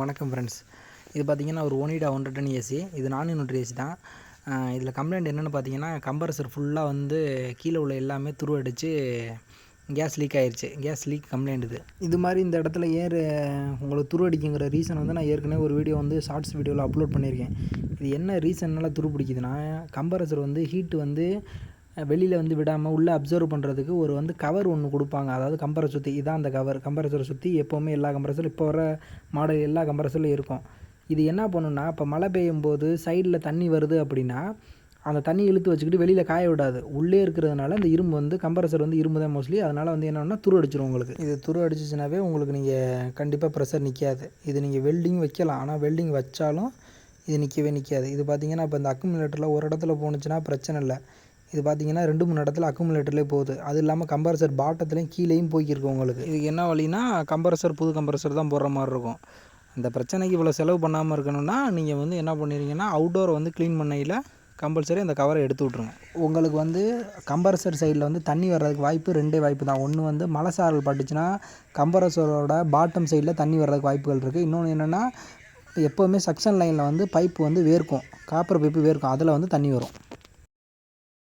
வணக்கம் ஃப்ரெண்ட்ஸ். இது பார்த்திங்கன்னா ஒரு ஓனிடா 110 ஏசி. இது நான் யூனிட் ஏசி தான். இதில் கம்ப்ளைண்ட் என்னென்னு பார்த்தீங்கன்னா, கம்ப்ரஸர் ஃபுல்லாக வந்து கீழே உள்ள எல்லாமே துருவடிச்சு கேஸ் லீக் ஆயிடுச்சு. கேஸ் லீக் கம்ப்ளைண்ட் இது மாதிரி இந்த இடத்துல உங்களுக்கு துருவடிக்குங்கிற ரீசன் வந்து நான் ஏற்கனவே ஒரு வீடியோ வந்து ஷார்ட்ஸ் வீடியோவில் அப்லோட் பண்ணியிருக்கேன். இது என்ன ரீசன்னால் துரு பிடிக்குதுன்னா, கம்ப்ரஸர் வந்து ஹீட்டு வந்து வெளியில் வந்து விடாமல் உள்ளே அப்சர்வ் பண்ணுறதுக்கு ஒரு வந்து கவர் ஒன்று கொடுப்பாங்க. அதாவது கம்ப்ரஸர் சுற்றி இதான் அந்த கம்ப்ரஸரை சுற்றி எப்போவுமே எல்லா கம்ப்ரஸரும் இப்போ வர மாடல் எல்லா கம்ப்ரஸர்லையும் இருக்கும். இது என்ன பண்ணுன்னா, இப்போ மழை பெய்யும் போது சைடில் தண்ணி வருது அப்படின்னா, அந்த தண்ணி இழுத்து வச்சுக்கிட்டு வெளியில் காய விடாது. உள்ளே இருக்கிறதுனால இந்த இரும்பு வந்து கம்ப்ரஸர் வந்து இரும்பு தான் மோஸ்ட்லி. அதனால் வந்து என்னென்னா துரு அடிச்சிடும் உங்களுக்கு. இது துரு அடிச்சிச்சுனாவே உங்களுக்கு நீங்கள் கண்டிப்பாக ப்ரெஷர் நிற்காது. இது நீங்கள் வெல்டிங் வைக்கலாம். ஆனால் வெல்டிங் வச்சாலும் இது நிற்காது. இது பார்த்திங்கன்னா இப்போ இந்த அக்குமுலேட்டரில் ஒரு இடத்துல போணுச்சுன்னா பிரச்சனை இல்லை. இது பார்த்திங்கன்னா 2-3 இடத்துல அக்குமுலேட்டர்லேயே போகுது. அது இல்லாமல் கம்ப்ரஸர் பாட்டத்துலேயும் கீழேயும் போய்க்கிருக்கு உங்களுக்கு. இதுக்கு என்ன வழினா, புது கம்ப்ரஸர் தான் போடுற மாதிரி இருக்கும். இந்த பிரச்சனைக்கு இவ்வளோ செலவு பண்ணாமல் இருக்கணும்னா, நீங்கள் வந்து என்ன பண்ணிடுங்கன்னா, அவுட்டோரை வந்து க்ளீன் பண்ணையில் கம்பல்சரி அந்த கவரை எடுத்து விட்ருங்க. உங்களுக்கு வந்து கம்ப்ரஸர் சைடில் வந்து தண்ணி வர்றதுக்கு வாய்ப்பு 2 வாய்ப்பு தான். ஒன்று வந்து மழை சாரல் பட்டுச்சுன்னா கம்ப்ரஸரோட பாட்டம் சைடில் தண்ணி வர்றதுக்கு வாய்ப்புகள் இருக்குது. இன்னொன்று என்னென்னா, எப்போவுமே சக்ஷன் லைனில் வந்து பைப்பு வந்து வேர்க்கும். Copper pipe வேர்க்கும். அதில் வந்து தண்ணி வரும்.